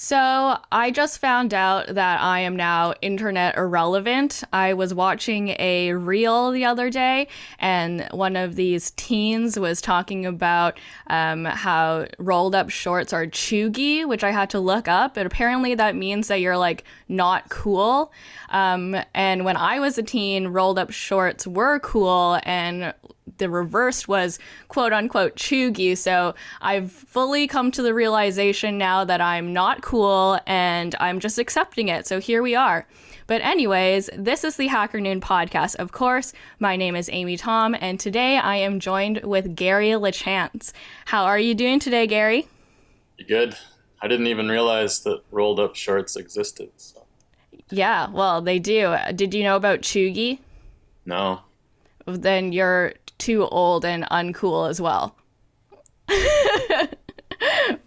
So I just found out that I am now internet irrelevant. I was watching a reel the other day, and one of these teens was talking about how rolled up shorts are chuggy, which I had to look up. And apparently that means that you're like not cool. And when I was a teen, rolled up shorts were cool, and the reverse was quote unquote chuggy. So I've fully come to the realization now that I'm not cool and I'm just accepting it. So here we are. But anyways, this is the HackerNoon Podcast. Of course, my name is Amy Tom, and today I am joined with Gary Lachance. How are you doing today, Gary? Good. I didn't even realize that rolled up shorts existed. So. Yeah, well, they do. Did you know about chuggy? No. Then you're too old and uncool as well.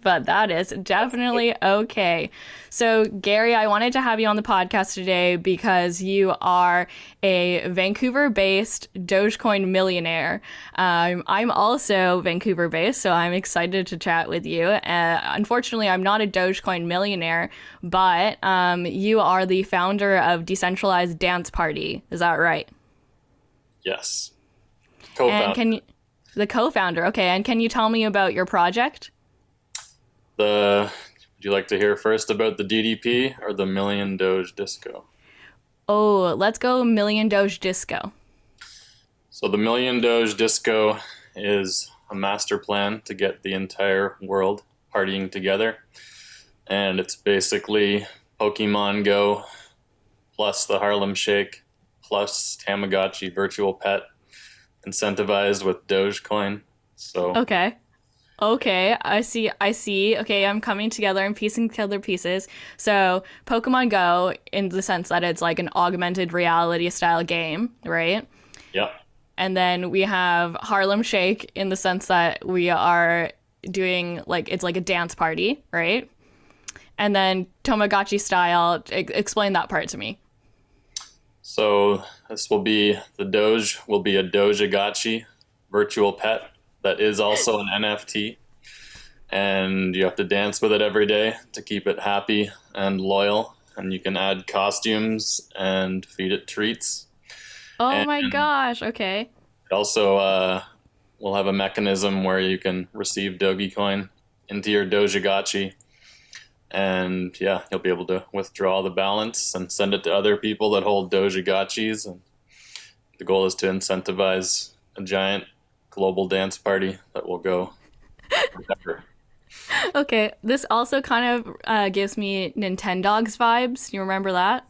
But that is definitely okay. So, Gary, I wanted to have you on the podcast today because you are a Vancouver-based Dogecoin millionaire. I'm also Vancouver-based, so I'm excited to chat with you. Unfortunately, I'm not a Dogecoin millionaire, but you are the founder of Decentralized Dance Party. Is that right? Yes. And the co-founder, okay. And can you tell me about your project? Would you like to hear first about the DDP or the Million Doge Disco? Oh, let's go Million Doge Disco. So the Million Doge Disco is a master plan to get the entire world partying together. And it's basically Pokemon Go plus the Harlem Shake plus Tamagotchi virtual pet incentivized with Dogecoin. So Okay, I see. Okay, I'm coming together and piecing together pieces. So Pokemon Go, in the sense that it's like an augmented reality style game, right? yeah. And then we have Harlem Shake in the sense that we are doing it's like a dance party, right? And then Tamagotchi style, explain that part to me. So the Doge will be a Dogecoin virtual pet that is also an NFT. And you have to dance with it every day to keep it happy and loyal. And you can add costumes and feed it treats. Oh my gosh, okay. It also will have a mechanism where you can receive Dogecoin into your Dogecoin. And yeah, you'll be able to withdraw the balance and send it to other people that hold Dogecoins. And the goal is to incentivize a giant global dance party that will go forever. Okay, this also kind of gives me Nintendogs vibes. You remember that?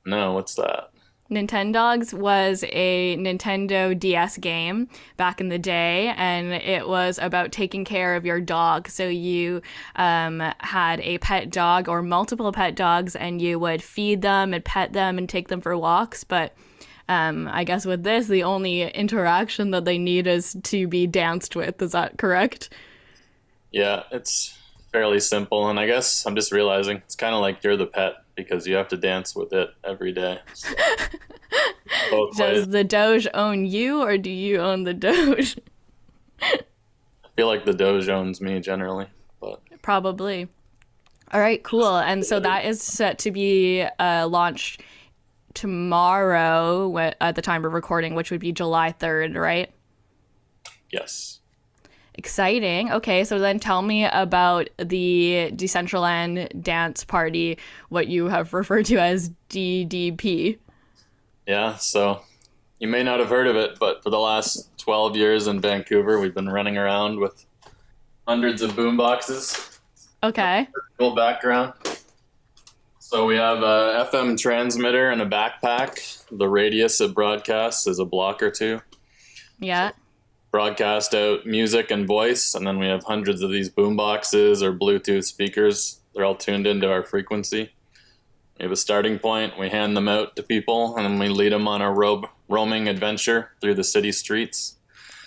No, what's that? Nintendogs was a Nintendo DS game back in the day, and it was about taking care of your dog. So you had a pet dog or multiple pet dogs, and you would feed them and pet them and take them for walks. But I guess with this, the only interaction that they need is to be danced with. Is that correct? Yeah, it's fairly simple. And I guess I'm just realizing it's kind of like you're the pet because you have to dance with it every day. So, does the Doge own you or do you own the Doge? I feel like the Doge owns me generally, but probably. All right, cool. And so that is set to be launched tomorrow at the time of recording, which would be July 3rd, right? Yes. Exciting. Okay, so then tell me about the Decentraland Dance Party, what you have referred to as DDP. Yeah, so you may not have heard of it, but for the last 12 years in Vancouver, we've been running around with hundreds of boomboxes. Okay. Cool background. So we have a FM transmitter and a backpack. The radius it broadcasts is a block or two. Yeah. So broadcast out music and voice, and then we have hundreds of these boomboxes or Bluetooth speakers. They're all tuned into our frequency. We have a starting point. We hand them out to people, and then we lead them on a roaming adventure through the city streets.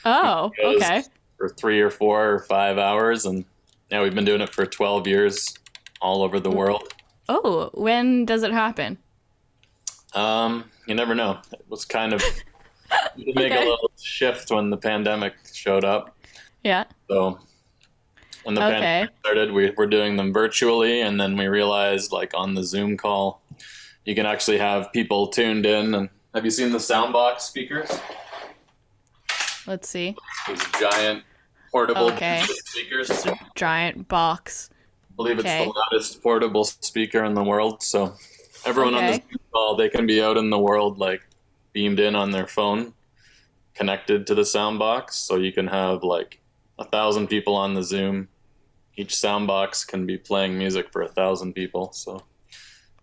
Oh, okay. For 3 or 4 or 5 hours, and yeah, we've been doing it for 12 years all over the world. Oh, when does it happen? You never know. It was kind of to make a little shift when the pandemic showed up. Yeah. So When the Okay. pandemic started, we were doing them virtually, and then we realized, like, on the Zoom call, you can actually have people tuned in. And have you seen the soundbox speakers? Let's see. These giant portable Okay. speakers. Just a giant box. I believe it's Okay. the loudest portable speaker in the world. So everyone on the Okay. Zoom call, they can be out in the world, like, beamed in on their phone, connected to the soundbox. So you can have like 1,000 people on the Zoom. Each soundbox can be playing music for 1,000 people. So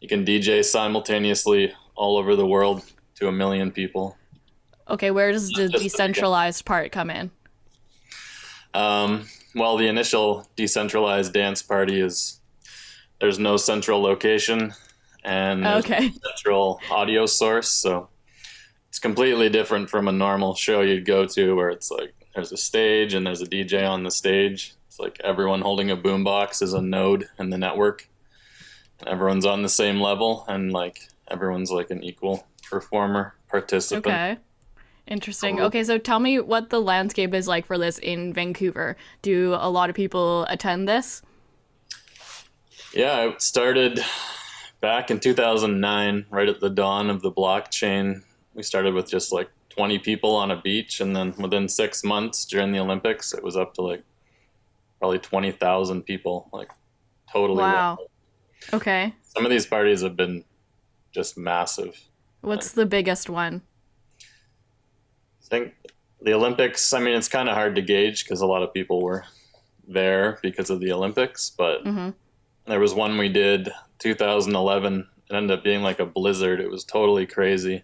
you can DJ simultaneously all over the world to 1 million people. Okay, where does the Just- decentralized part come in? Well, the initial Decentralized Dance Party is there's no central location and there's Okay. no central audio source. So it's completely different from a normal show you'd go to where it's like there's a stage and there's a DJ on the stage. It's like everyone holding a boombox is a node in the network. And everyone's on the same level and like everyone's like an equal performer, participant. Okay. Interesting. Okay, so tell me what the landscape is like for this in Vancouver. Do a lot of people attend this? Yeah, it started back in 2009, right at the dawn of the blockchain. We started with just like 20 people on a beach, and then within 6 months during the Olympics, it was up to like probably 20,000 people, like totally. Wow. wild. Okay. Some of these parties have been just massive. What's the biggest one? I think the Olympics, I mean, it's kind of hard to gauge because a lot of people were there because of the Olympics, but there was one we did 2011. It ended up being like a blizzard. It was totally crazy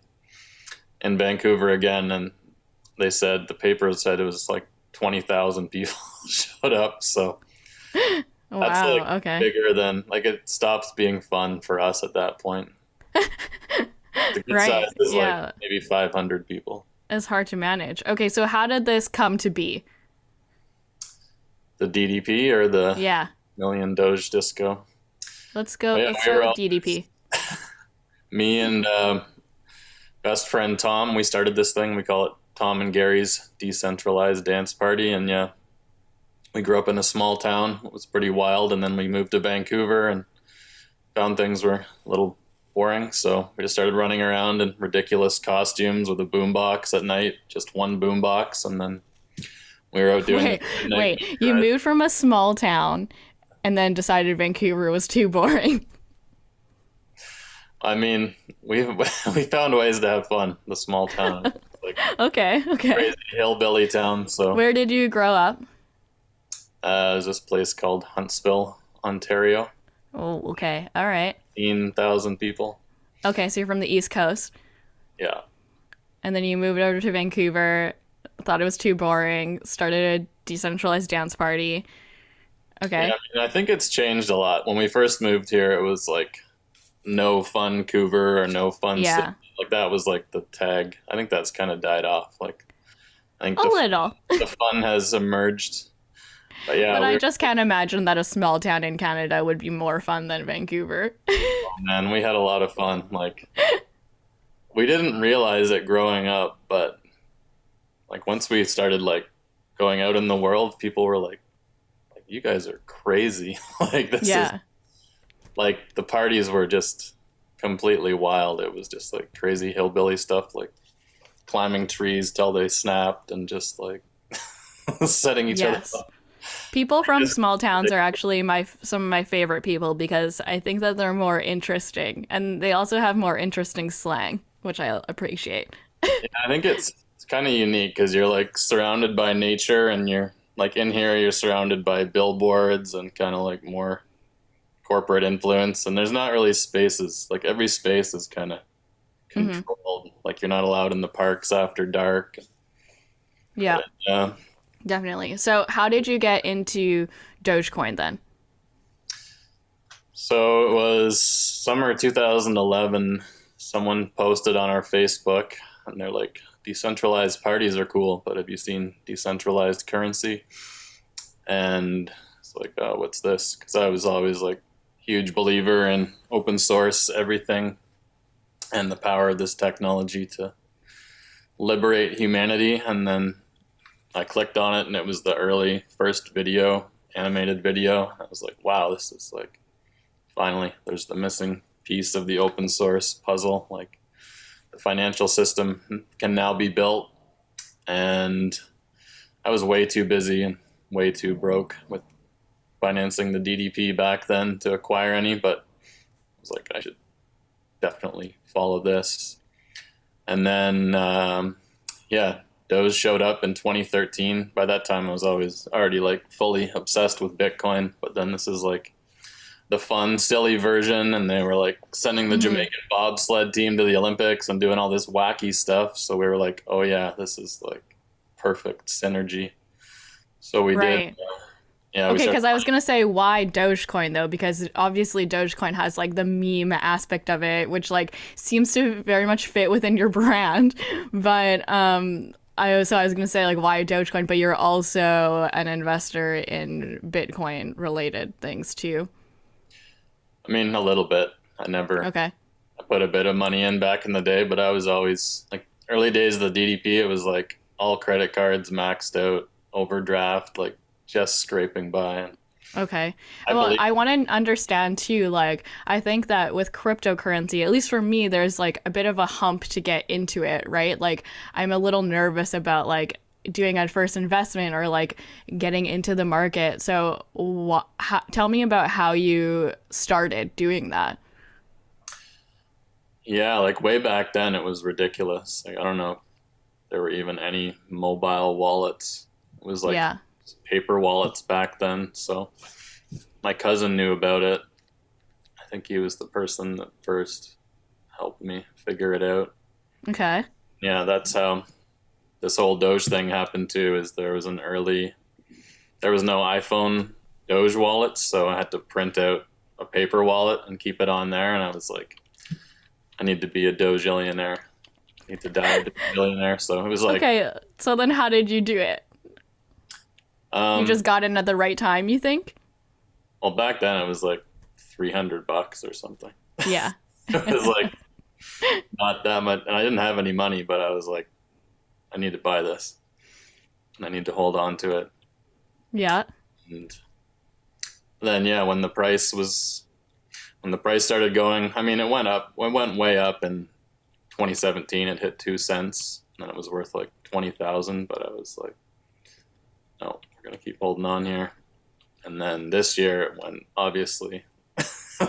in Vancouver again. And they said, the paper said it was like 20,000 people showed up. So that's Wow, like okay. bigger than, like, it stops being fun for us at that point. The good Right, size is yeah. like maybe 500 people. It's hard to manage. Okay, so how did this come to be? The DDP or the Yeah. Million Doge Disco? Let's go. Yeah, Let's we start were with DDP. Me and best friend Tom, we started this thing. We call it Tom and Gary's Decentralized Dance Party. And yeah, we grew up in a small town. It was pretty wild. And then we moved to Vancouver and found things were a little boring. So we just started running around in ridiculous costumes with a boombox at night, just one boombox. And then we were out doing Wait. You moved from a small town and then decided Vancouver was too boring. I mean, we found ways to have fun. The small town, like Okay. crazy hillbilly town. So Where did you grow up? there's this place called Huntsville, Ontario. Oh, okay. All right. 15,000 people. Okay, so you're from the East Coast. Yeah. And then you moved over to Vancouver, thought it was too boring, started a decentralized dance party. Okay. Yeah, I mean, I think it's changed a lot. When we first moved here, it was like no fun Vancouver or no fun Yeah. city. Like that was like the tag. I think that's kind of died off. Like I think A little. the fun has emerged. But yeah, But I just can't imagine that a small town in Canada would be more fun than Vancouver. man, we had a lot of fun. Like we didn't realize it growing up, but like once we started like going out in the world, people were like you guys are crazy. Like this is Yeah. like the parties were just completely wild. It was just like crazy hillbilly stuff, like climbing trees till they snapped and just like setting each Yes. other up. People from small towns are actually some of my favorite people because I think that they're more interesting and they also have more interesting slang, which I appreciate. Yeah, I think it's kind of unique because you're like surrounded by nature and you're like in here you're surrounded by billboards and kind of like more corporate influence and there's not really spaces. Like every space is kind of controlled. Like you're not allowed in the parks after dark. Yeah, Yeah. definitely. So how did you get into Dogecoin then? So it was summer 2011. Someone posted on our Facebook and they're like, decentralized parties are cool, but have you seen decentralized currency? And it's like, oh, what's this? Because I was always like huge believer in open source everything and the power of this technology to liberate humanity. And then I clicked on it and it was the early first video animated video. I was like, wow, this is like, finally, there's the missing piece of the open source puzzle. Like, the financial system can now be built. And I was way too busy and way too broke with financing the DDP back then to acquire any, but I was like, I should definitely follow this. And then, Doge showed up in 2013. By that time, I was already like fully obsessed with Bitcoin, but then this is like the fun, silly version, and they were like sending the Jamaican bobsled team to the Olympics and doing all this wacky stuff. So we were like, oh yeah, this is like perfect synergy. So we did. Okay, because I was going to say, why Dogecoin, though? Because obviously Dogecoin has, like, the meme aspect of it, which, like, seems to very much fit within your brand. But I was going to say, like, why Dogecoin? But you're also an investor in Bitcoin-related things, too. I mean, a little bit. I put a bit of money in back in the day, but I was always, like, early days of the DDP, it was, like, all credit cards maxed out, overdraft, like, just scraping by. Okay. I want to understand too, like, I think that with cryptocurrency, at least for me, there's like a bit of a hump to get into it, right? Like, I'm a little nervous about like doing a first investment or like getting into the market. So tell me about how you started doing that. Yeah, like way back then, it was ridiculous. Like, I don't know if there were even any mobile wallets. It was like paper wallets back then. So my cousin knew about it. I think he was the person that first helped me figure it out. Okay. Yeah, that's how this whole Doge thing happened too, is there was no iPhone Doge wallets, so I had to print out a paper wallet and keep it on there, and I was like, I need to be a Doge-millionaire. I need to die a billionaire. So it was like... Okay, so then how did you do it? You just got in at the right time, you think? Well, back then it was like $300 or something. Yeah. It was like not that much. And I didn't have any money, but I was like, I need to buy this. And I need to hold on to it. Yeah. And then, when the price started going, I mean, it went way up in 2017. It hit 2 cents, and then it was worth like 20,000. But I was like, no, we're going to keep holding on here. And then this year it went obviously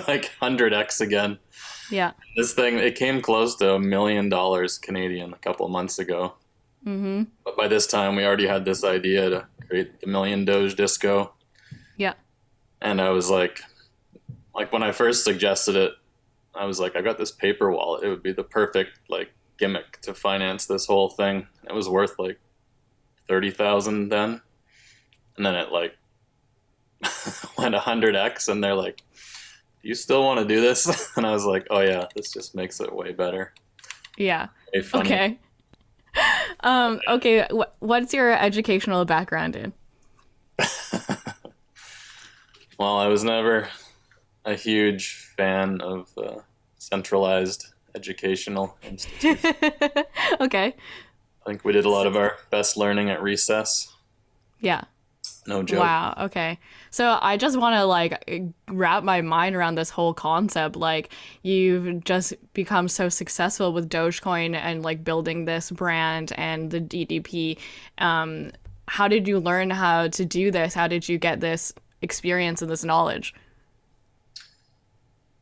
like 100x again. Yeah. This thing, it came close to $1 million Canadian a couple of months ago. Mm-hmm. But by this time we already had this idea to create the Million Doge Disco. Yeah. And I was like when I first suggested it, I was like, I got this paper wallet. It would be the perfect like gimmick to finance this whole thing. It was worth like 30,000 then. And then it like went 100x, and they're like, do you still want to do this? And I was like, oh yeah, this just makes it way better. Yeah. Way funny. Okay. Okay. What's your educational background in? Well, I was never a huge fan of centralized educational institutions. Okay. I think we did a lot of our best learning at recess. Yeah. No joke. Wow. Okay. So I just want to like wrap my mind around this whole concept. Like, you've just become so successful with Dogecoin and like building this brand and the DDP. How did you learn how to do this? How did you get this experience and this knowledge?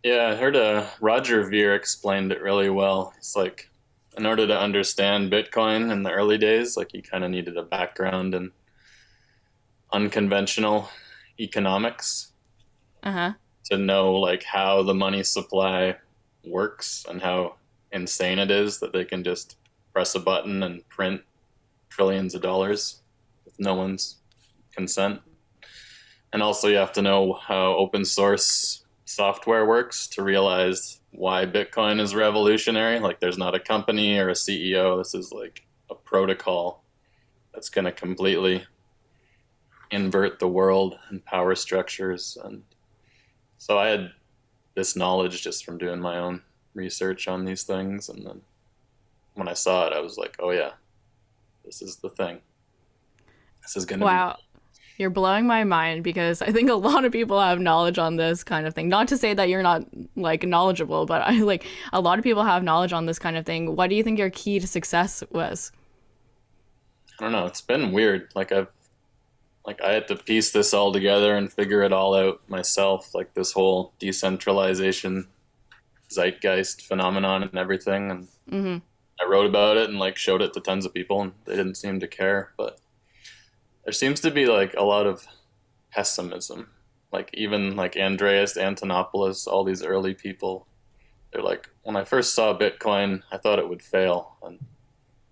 Yeah, I heard Roger Ver explained it really well. It's like, in order to understand Bitcoin in the early days, like you kind of needed a background in unconventional economics to know like how the money supply works and how insane it is that they can just press a button and print trillions of dollars with no one's consent. And also you have to know how open source software works to realize why Bitcoin is revolutionary. Like, there's not a company or a CEO. This is like a protocol that's going to completely invert the world and power structures. And so I had this knowledge just from doing my own research on these things. And then when I saw it, I was like, oh yeah, this is the thing. This is going to Wow. You're blowing my mind because I think a lot of people have knowledge on this kind of thing. Not to say that you're not like knowledgeable, but I like a lot of people have knowledge on this kind of thing. What do you think your key to success was? I don't know. It's been weird. I had to piece this all together and figure it all out myself. Like this whole decentralization zeitgeist phenomenon and everything. And I wrote about it and like showed it to tons of people, and they didn't seem to care. But there seems to be like a lot of pessimism. Like even like Andreas Antonopoulos, all these early people, they're like, when I first saw Bitcoin, I thought it would fail. And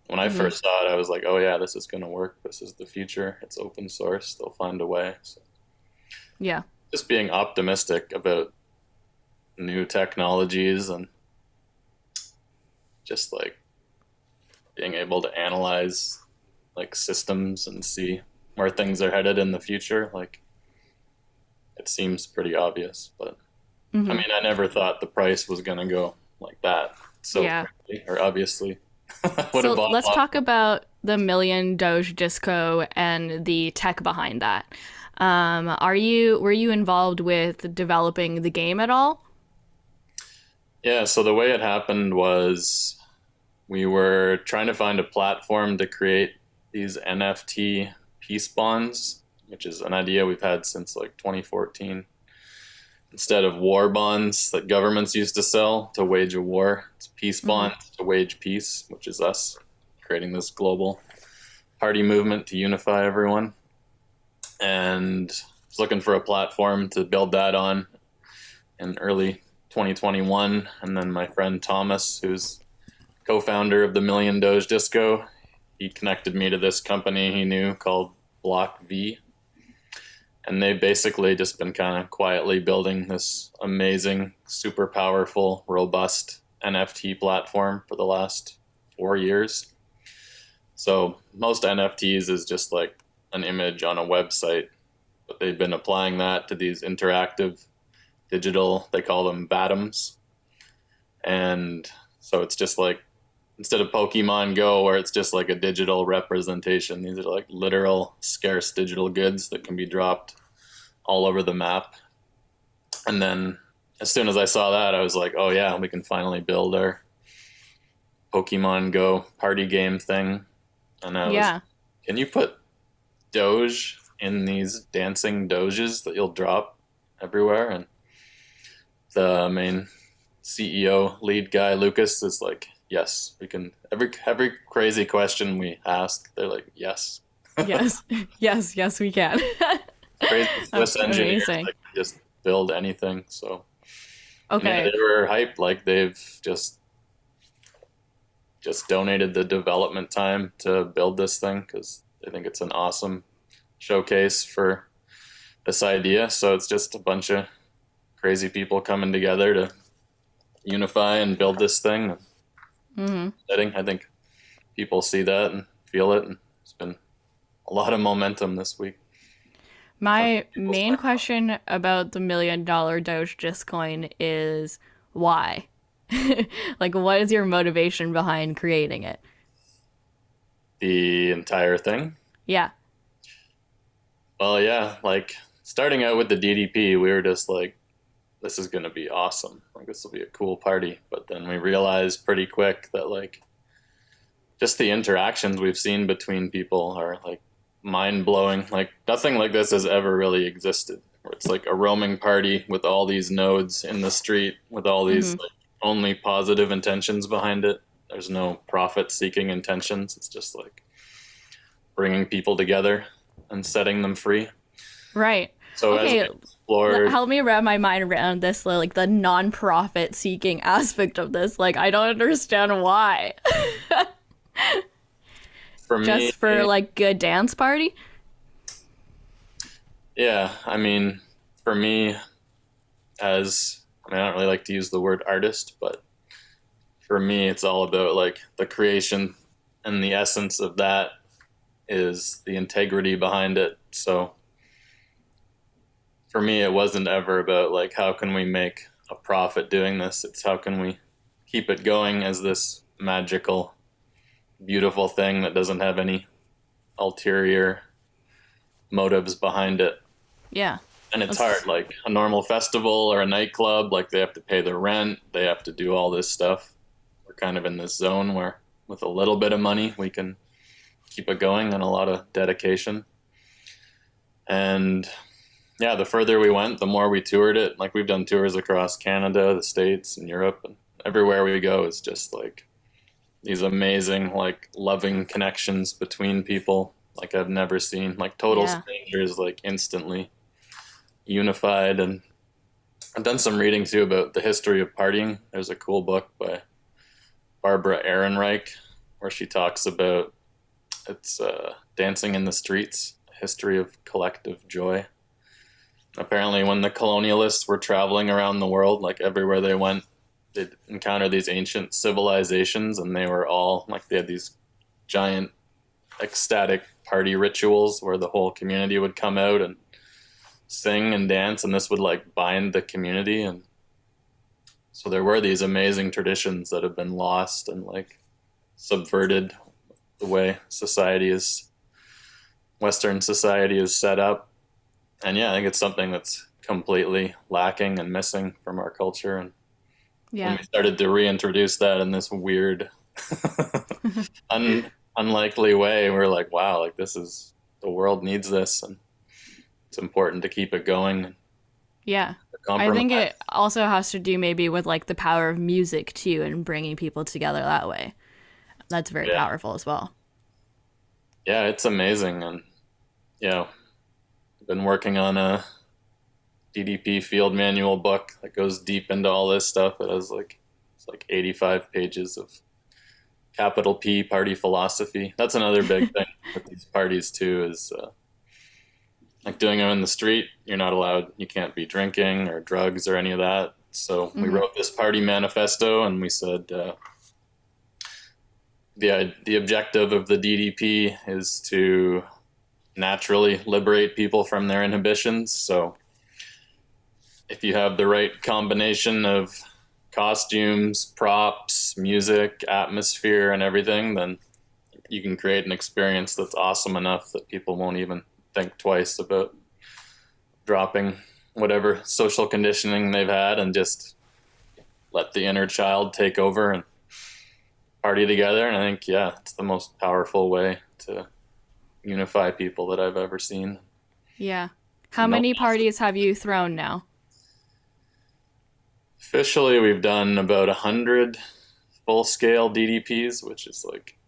when I first saw it, I was like, oh yeah, this is going to work. This is the future. It's open source. They'll find a way. So, Yeah. just being optimistic about new technologies and just like being able to analyze like systems and see where things are headed in the future. Like it seems pretty obvious, but I mean, I never thought the price was going to go like that. So quickly, or obviously. So let's talk about the Million Doge Disco and the tech behind that. Were you involved with developing the game at all? Yeah, so the way it happened was we were trying to find a platform to create these NFT peace bonds, which is an idea we've had since like 2014. Instead of war bonds that governments used to sell to wage a war, it's peace bonds to wage peace, which is us creating this global party movement to unify everyone. And I was looking for a platform to build that on in early 2021. And then my friend Thomas, who's co-founder of the Million Doge Disco, he connected me to this company he knew called Block V. And they've basically just been kind of quietly building this amazing, super powerful, robust NFT platform for the last 4 years. So most NFTs is just like an image on a website, but they've been applying that to these interactive digital, they call them VATOMs. And so it's just like, instead of Pokemon Go, where it's just like a digital representation, these are like literal scarce digital goods that can be dropped all over the map. And then as soon as I saw that, I was like, oh yeah, we can finally build our Pokemon Go party game thing. And I was, can you put Doge in these dancing Doges that you'll drop everywhere? And the main CEO lead guy, Lucas, is like, yes, we can. Every crazy question we ask, they're like, yes. Yes, yes, we can. Crazy Swiss engineers that can just build anything. So okay, they were hyped. Like they've just donated the development time to build this thing because they think it's an awesome showcase for this idea. So it's just a bunch of crazy people coming together to unify and build this thing. I think people see that and feel it, and it's been a lot of momentum this week. My main question about the $1 million Doge Discoin is why? Like, what is your motivation behind creating it? The entire thing? Yeah. Well, yeah, like starting out with the DDP, we were just like, this is going to be awesome. Like, this will be a cool party. But then we realized pretty quick that, like, just the interactions we've seen between people are, like, mind-blowing. Like, nothing like this has ever really existed. Where it's like a roaming party with all these nodes in the street with all these like, only positive intentions behind it. There's no profit-seeking intentions. It's just, like, bringing people together and setting them free. Right. So okay, help me wrap my mind around this, like the non-profit seeking aspect of this. Like, I don't understand why. For me, just for like good dance party. Yeah, I mean, for me, I don't really like to use the word artist, but for me, it's all about like the creation, and the essence of that is the integrity behind it. So for me, it wasn't ever about like, how can we make a profit doing this? It's how can we keep it going as this magical, beautiful thing that doesn't have any ulterior motives behind it. Yeah. And it's hard, like a normal festival or a nightclub, like they have to pay their rent, they have to do all this stuff. We're kind of in this zone where with a little bit of money, we can keep it going and a lot of dedication. And yeah, the further we went, the more we toured it. Like we've done tours across Canada, the States, and Europe, and everywhere we go is just like these amazing, like loving connections between people like I've never seen. Like total strangers, like instantly unified. And I've done some reading too about the history of partying. There's a cool book by Barbara Ehrenreich where she talks about dancing in the streets, a history of collective joy. Apparently when the colonialists were traveling around the world, like everywhere they went, they'd encounter these ancient civilizations, and they were all like, they had these giant ecstatic party rituals where the whole community would come out and sing and dance, and this would like bind the community. And so there were these amazing traditions that have been lost and like subverted the way Western society is set up. And yeah, I think it's something that's completely lacking and missing from our culture. And when we started to reintroduce that in this weird, unlikely way, we're like, wow, like the world needs this, and it's important to keep it going. Yeah. I think it also has to do maybe with like the power of music too, and bringing people together that way. That's very powerful as well. Yeah, it's amazing. And yeah, I've been working on a DDP field manual book that goes deep into all this stuff. It's like 85 pages of capital P party philosophy. That's another big thing with these parties too, is like doing them in the street. You're not allowed, you can't be drinking or drugs or any of that. So we wrote this party manifesto, and we said the objective of the DDP is to naturally liberate people from their inhibitions. So if you have the right combination of costumes, props, music, atmosphere, and everything, then you can create an experience that's awesome enough that people won't even think twice about dropping whatever social conditioning they've had and just let the inner child take over and party together. And I think, yeah, it's the most powerful way to unify people that I've ever seen. Yeah. How many parties have you thrown now? Officially, we've done about 100 full-scale DDPs, which is like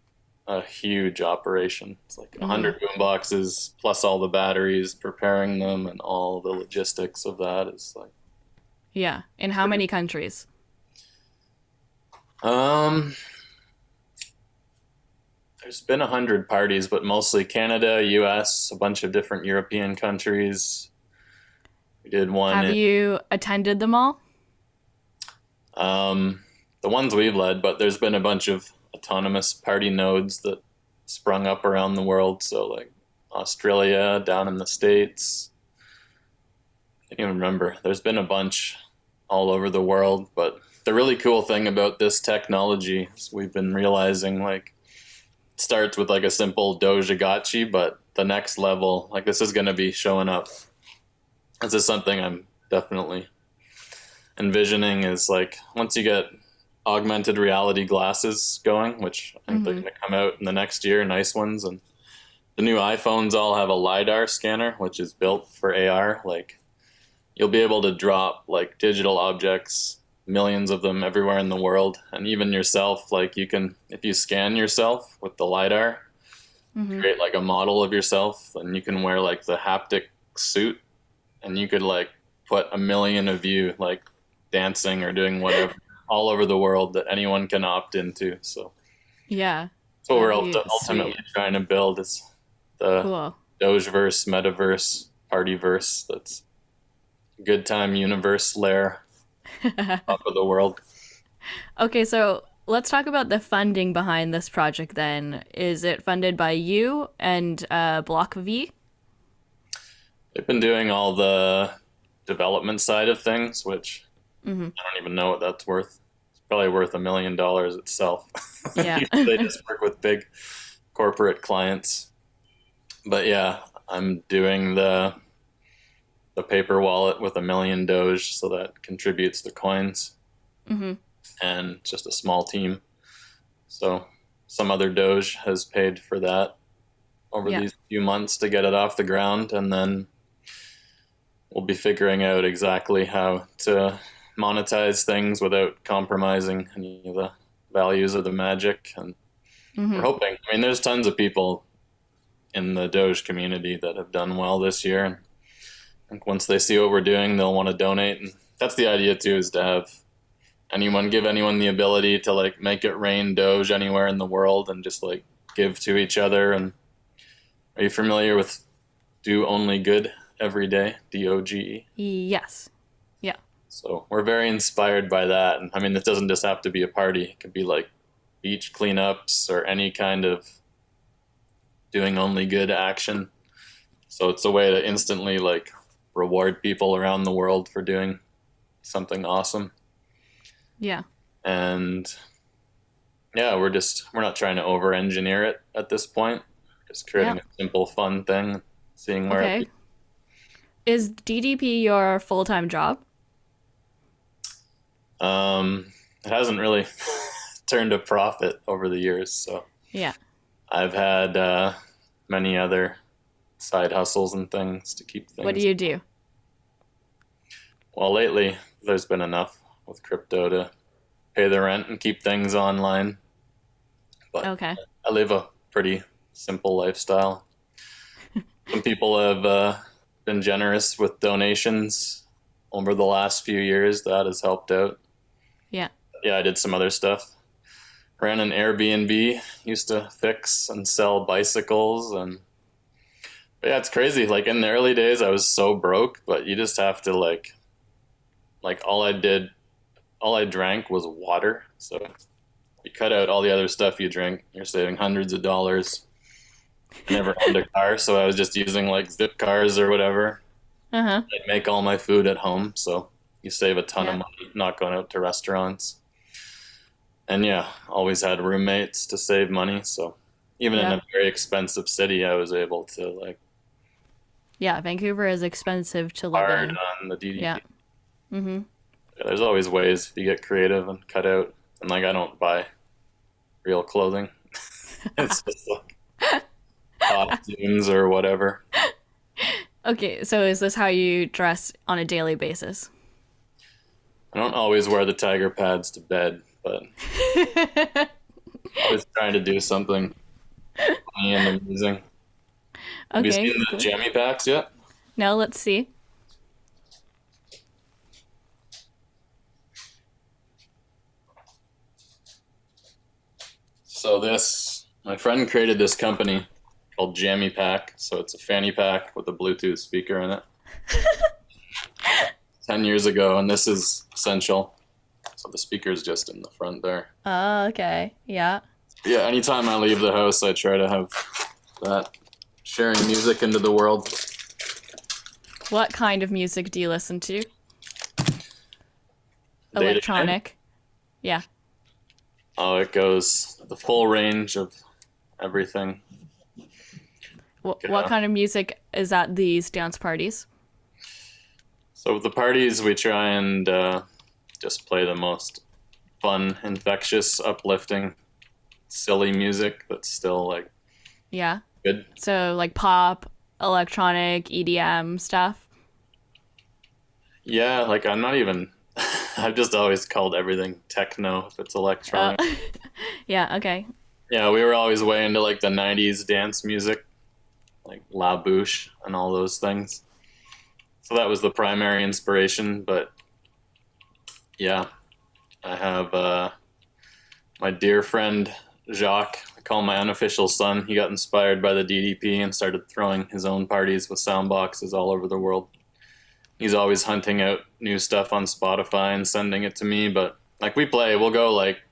a huge operation. It's like 100 boom boxes plus all the batteries, preparing them, and all the logistics of that is like. Yeah. In how many countries? There's been 100 parties, but mostly Canada, US, a bunch of different European countries. We did one. Have you attended them all? The ones we've led, but there's been a bunch of autonomous party nodes that sprung up around the world. So like Australia, down in the States. I can't even remember. There's been a bunch all over the world. But the really cool thing about this technology is we've been realizing, like, it starts with like a simple doge-gachi, but the next level, like this is going to be showing up. This is something I'm definitely envisioning, is like once you get augmented reality glasses going, which I think they're going to come out in the next year, nice ones. And the new iPhones all have a LiDAR scanner, which is built for AR. Like you'll be able to drop like digital objects, millions of them everywhere in the world. And even yourself, like you can, if you scan yourself with the LiDAR, create like a model of yourself, and you can wear like the haptic suit, and you could like put 1 million of you like dancing or doing whatever all over the world that anyone can opt into. So yeah, that's what we're ultimately trying to build, is the doge-verse, metaverse, partyverse. That's good time universe layer up of the world. Okay, so let's talk about the funding behind this project then. Is it funded by you and Block V? They've been doing all the development side of things, which I don't even know what that's worth. It's probably worth $1 million itself. Yeah. They just work with big corporate clients. But yeah, I'm doing the paper wallet with a Million Doge, so that contributes the coins, and just a small team. So some other Doge has paid for that over these few months to get it off the ground, and then we'll be figuring out exactly how to monetize things without compromising any of the values of the magic. And we're hoping, I mean, there's tons of people in the Doge community that have done well this year. And I think once they see what we're doing, they'll want to donate. And that's the idea too, is to have give anyone the ability to like make it rain Doge anywhere in the world and just like give to each other. And are you familiar with Do Only Good Every Day, DOGE? Yes. Yeah. So we're very inspired by that. And I mean, it doesn't just have to be a party. It could be like beach cleanups or any kind of doing only good action. So it's a way to instantly like reward people around the world for doing something awesome. Yeah. And yeah, we're not trying to over engineer it at this point. Just creating a simple, fun thing, seeing where it is. DDP your full-time job? It hasn't really turned a profit over the years, so yeah, I've had many other side hustles and things to keep things. What do you do? Well, lately there's been enough with crypto to pay the rent and keep things online, but I live a pretty simple lifestyle. Some people have been generous with donations over the last few years. That has helped out. Yeah, I did some other stuff. Ran an Airbnb, used to fix and sell bicycles, but yeah, it's crazy. Like in the early days, I was so broke, but you just have to like all I drank was water. So you cut out all the other stuff you drink, you're saving hundreds of dollars. I never owned a car, so I was just using like Zip cars or whatever. I'd make all my food at home, so you save a ton of money not going out to restaurants. And yeah, always had roommates to save money. So even in a very expensive city, I was able to like. Yeah, Vancouver is expensive to live hard in. On the DDP. Yeah. Yeah, there's always ways if you get creative and cut out. And like, I don't buy real clothing. It's just like costumes or whatever. Okay, so is this how you dress on a daily basis? I don't always wear the tiger pads to bed, but always trying to do something funny and amusing. Have you seen the jammy packs yet? No, let's see. So my friend created this company called Jammy Pack. So it's a fanny pack with a Bluetooth speaker in it. 10 years ago, and this is essential. So the speaker's just in the front there. Oh, okay. Yeah. Yeah, anytime I leave the house, I try to have that sharing music into the world. What kind of music do you listen to? Day Electronic. Yeah. Oh, it goes the full range of everything. What kind of music is at these dance parties? So with the parties, we try and just play the most fun, infectious, uplifting, silly music that's still like good. So like pop, electronic, EDM stuff. Yeah, like I'm not even. I've just always called everything techno if it's electronic. Yeah. Okay. Yeah, we were always way into like the '90s dance music, like La Bouche and all those things. So that was the primary inspiration, but yeah, I have my dear friend Jacques, I call him my unofficial son. He got inspired by the DDP and started throwing his own parties with sound boxes all over the world. He's always hunting out new stuff on Spotify and sending it to me, but like we'll go like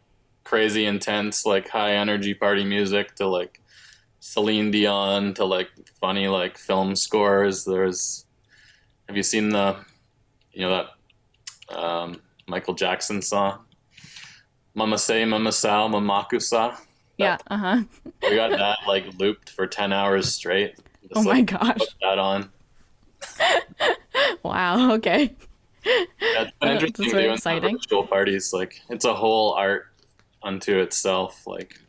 crazy intense, like high energy party music to like Celine Dion to like funny like film scores. Have you seen that Michael Jackson song? Mama Say, Mama Sao, Mamakusa? Yeah, We got that like looped for 10 hours straight. Oh Just my gosh. put that on. Wow. Okay. Yeah, it's been interesting That's very doing exciting. virtual parties. Like, it's a whole art unto itself. Like,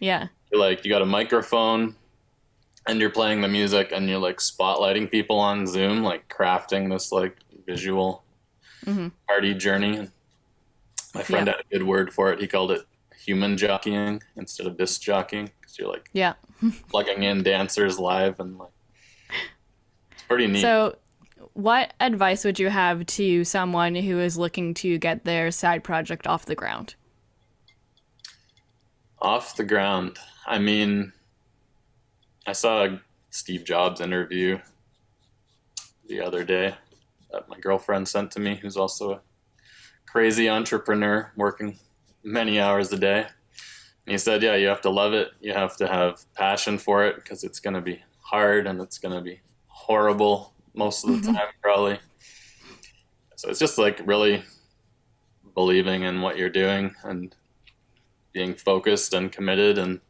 Yeah. you got a microphone and you're playing the music and you're like spotlighting people on Zoom, like crafting this like visual Hmm. party journey. My friend had a good word for it. He called it human jockeying instead of disc jockeying, because you're like Yeah. plugging in dancers live, and like it's pretty neat. So, what advice would you have to someone who is looking to get their side project off the ground? Off the ground. I mean, I saw a Steve Jobs interview the other day that my girlfriend sent to me, who's also a crazy entrepreneur working many hours a day. And he said, yeah, you have to love it. You have to have passion for it, because it's going to be hard and it's going to be horrible most of the time, probably. So it's just like really believing in what you're doing and being focused and committed. And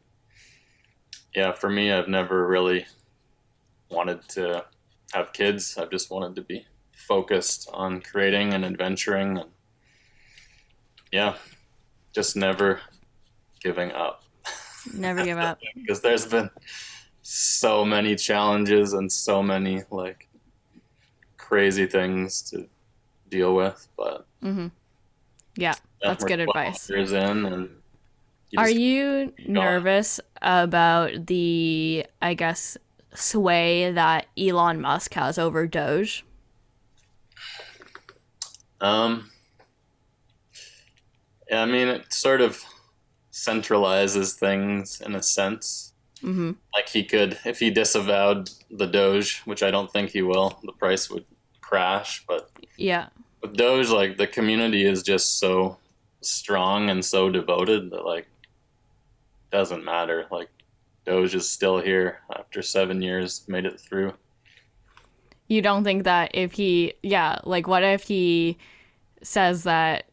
yeah, for me, I've never really wanted to have kids. I've just wanted to be focused on creating and adventuring, and yeah, just never giving up. Never give up. Because there's been so many challenges and so many like crazy things to deal with, but Yeah, that's we're good 12 advice. years in, and Are you nervous about the, I guess, sway that Elon Musk has over Doge? Yeah, I mean, it sort of centralizes things in a sense. Mm-hmm. Like, he could, if he disavowed the Doge, which I don't think he will, the price would crash. But Yeah. with Doge, like, the community is just so strong and so devoted that, like, doesn't matter. Like, Doge is still here after 7 years, made it through. You don't think that if he, yeah, like what if he says that,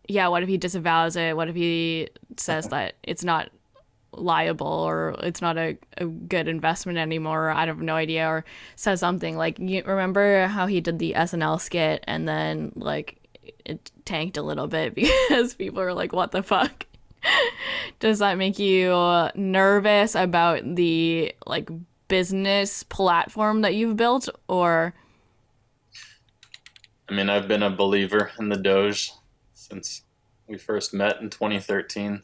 yeah, what if he disavows it? What if he says that it's not liable or it's not a good investment anymore? I have no idea. Or says something like, you remember how he did the SNL skit and then like it tanked a little bit because people are like, what the fuck? Does that make you nervous about the like business platform that you've built? Or I mean, I've been a believer in the Doge since we first met in 2013.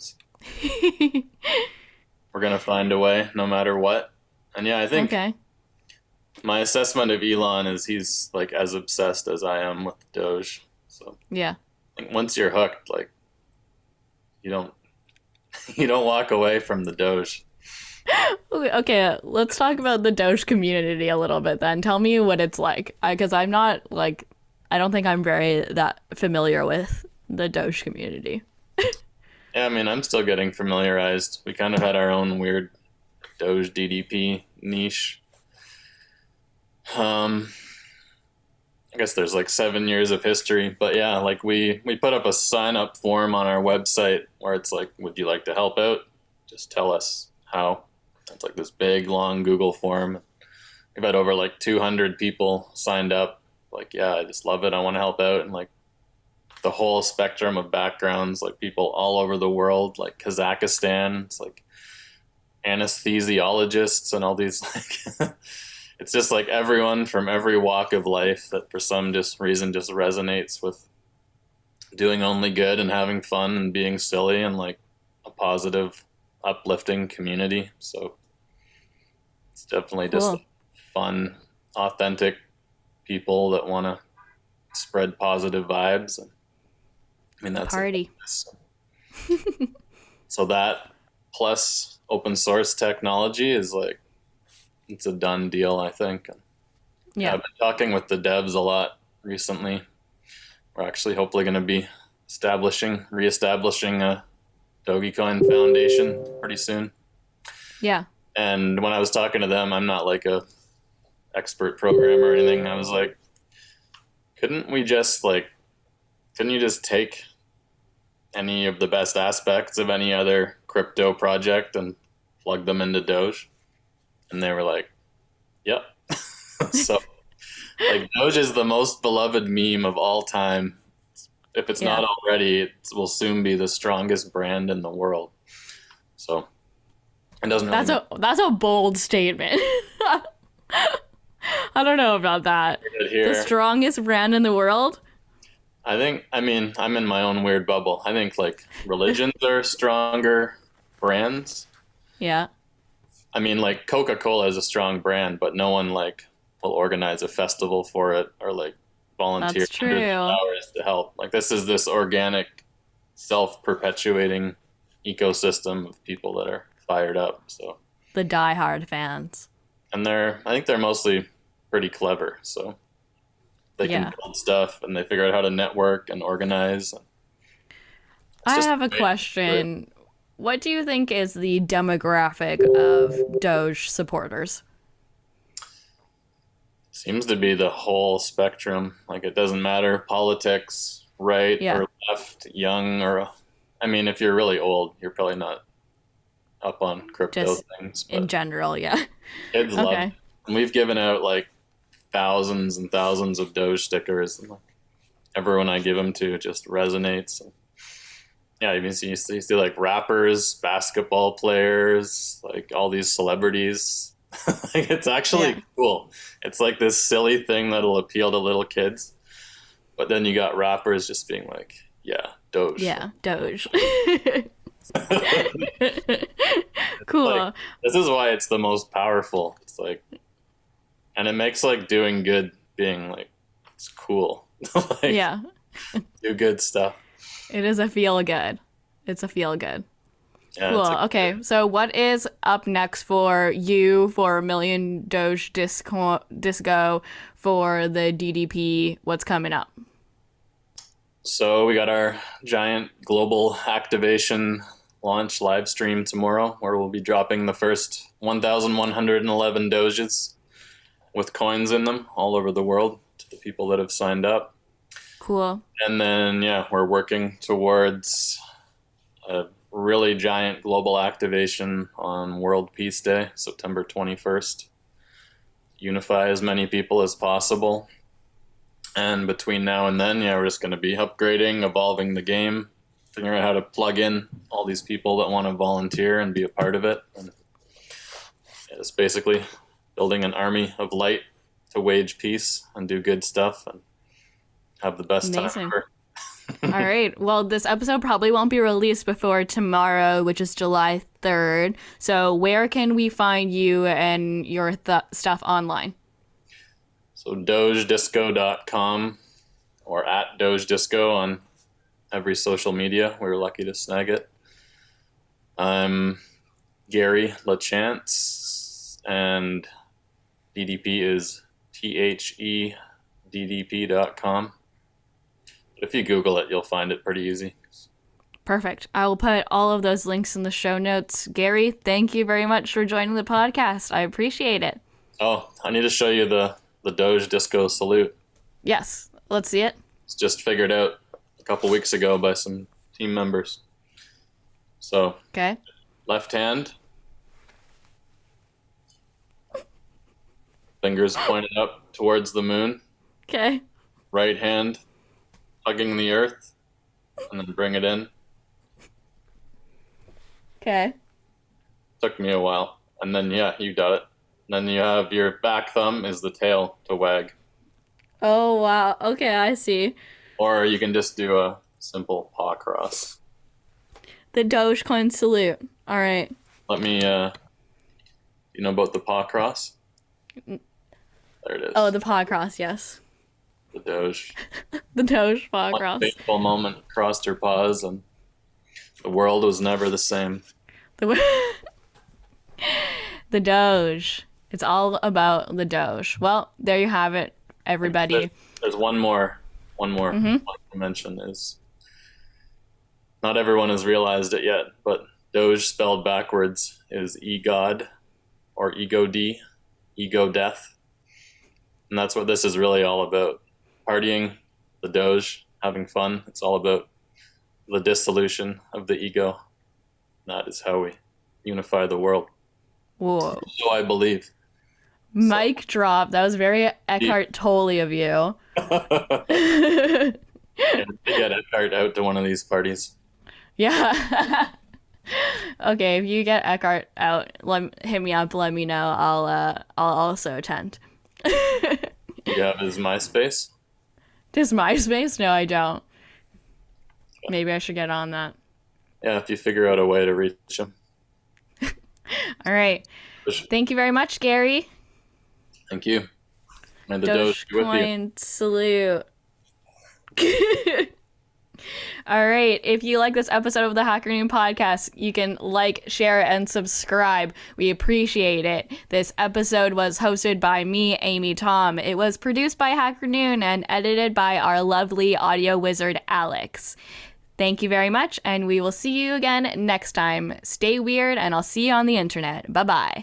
We're going to find a way no matter what. And yeah, I think okay. my assessment of Elon is he's like as obsessed as I am with Doge. So Yeah. I think once you're hooked, like you don't walk away from the Doge. Okay, let's talk about the Doge community a little bit then. Tell me what it's like. Because I'm not like, I don't think I'm very that familiar with the Doge community. Yeah, I mean, I'm still getting familiarized. We kind of had our own weird Doge DDP niche. I guess there's like 7 years of history, but yeah, like we put up a sign up form on our website where it's like, would you like to help out? Just tell us how. It's like this big long Google form. We've had over like 200 people signed up. Like, yeah, I just love it. I want to help out. And like the whole spectrum of backgrounds, like people all over the world, like Kazakhstan, it's like anesthesiologists and all these like it's just like everyone from every walk of life that for some reason just resonates with doing only good and having fun and being silly and like a positive, uplifting community. So it's definitely just Cool. fun, authentic people that want to spread positive vibes. And I mean, that's Party. so that plus open source technology is like, it's a done deal, I think. Yeah. I've been talking with the devs a lot recently. We're actually hopefully going to be reestablishing a Dogecoin Foundation pretty soon. Yeah. And when I was talking to them, I'm not like a expert programmer or anything. I was like, couldn't you just take any of the best aspects of any other crypto project and plug them into Doge? And they were like, Yep. So, like, Doge is the most beloved meme of all time. If it's not already, it will soon be the strongest brand in the world. So, it doesn't really That's a bold statement. I don't know about that. here. The strongest brand in the world? I mean, I'm in my own weird bubble. I think, like, religions are stronger brands. Yeah. I mean, like, Coca-Cola is a strong brand, but no one, like, will organize a festival for it or, like, volunteer That's true. hundreds of hours to help. Like, this is this organic, self-perpetuating ecosystem of people that are fired up. So, The diehard fans. and I think they're mostly pretty clever. So they can build stuff and they figure out how to network and organize. I have a question. What do you think is the demographic of Doge supporters? Seems to be the whole spectrum. Like, it doesn't matter politics, right or left, young or, I mean, if you're really old, you're probably not up on crypto Just things. But in general, yeah. kids love it. And we've given out like thousands and thousands of Doge stickers. And, like, everyone I give them to just resonates. And, yeah, you see like rappers, basketball players, like all these celebrities. Like, it's actually cool. It's like this silly thing that'll appeal to little kids. But then you got rappers just being like, yeah, Doge. Yeah, Doge. Cool. Like, this is why it's the most powerful. It's like, and it makes like doing good being like, it's cool. Like, do good stuff. It is a feel good. It's a feel good. Yeah, cool. Okay, so what is up next for you for Million Doge Disco for the DDP? What's coming up? So we got our giant global activation launch live stream tomorrow, where we'll be dropping the first 1,111 Doges with coins in them all over the world to the people that have signed up. Cool. And then, we're working towards a really giant global activation on World Peace Day, September 21st. Unify as many people as possible. And between now and then, we're just going to be upgrading, evolving the game, figuring out how to plug in all these people that want to volunteer and be a part of it. And it's basically building an army of light to wage peace and do good stuff and have the best time ever. All right. Well, this episode probably won't be released before tomorrow, which is July 3rd. So where can we find you and your stuff online? So doge-disco.com or at Doge Disco on every social media. We were lucky to snag it. I'm Gary Lachance, and DDP is theddp.com. But if you Google it, you'll find it pretty easy. Perfect. I will put all of those links in the show notes. Gary, thank you very much for joining the podcast. I appreciate it. Oh, I need to show you the Doge Disco Salute. Yes. Let's see it. It's just figured out a couple weeks ago by some team members. So, okay. Left hand. Fingers pointed up towards the moon. Okay. Right hand hugging the earth, and then bring it in. Okay. Took me a while. And then, you got it. And then you have your back thumb is the tail to wag. Oh, wow. Okay, I see. Or you can just do a simple paw cross. The Dogecoin Salut. All right. Let me, you know about the paw cross? There it is. Oh, the paw cross, yes. The Doge. The Doge paw cross. One fateful moment crossed her paws, and the world was never the same. The Doge. It's all about the Doge. Well, there you have it, everybody. There's one more I want to mention is not everyone has realized it yet, but Doge spelled backwards is e-god or ego-d, ego death. And that's what this is really all about. Partying, the Doge, having fun. It's all about the dissolution of the ego. That is how we unify the world. Whoa. So I believe. Mic drop. That was very Eckhart Tolle of you. Yeah, get Eckhart out to one of these parties. Yeah. Okay, if you get Eckhart out, hit me up. Let me know. I'll also attend. You have his MySpace? Does MySpace? No, I don't. Maybe I should get on that. Yeah, if you figure out a way to reach him. All right. Thank you very much, Gary. Thank you. And the Doge be with you. Dogecoin Salut. All right. If you like this episode of the HackerNoon Podcast, you can like, share, and subscribe. We appreciate it. This episode was hosted by me, Amy Tom. It was produced by HackerNoon and edited by our lovely audio wizard, Alex. Thank you very much, and we will see you again next time. Stay weird, and I'll see you on the internet. Bye-bye.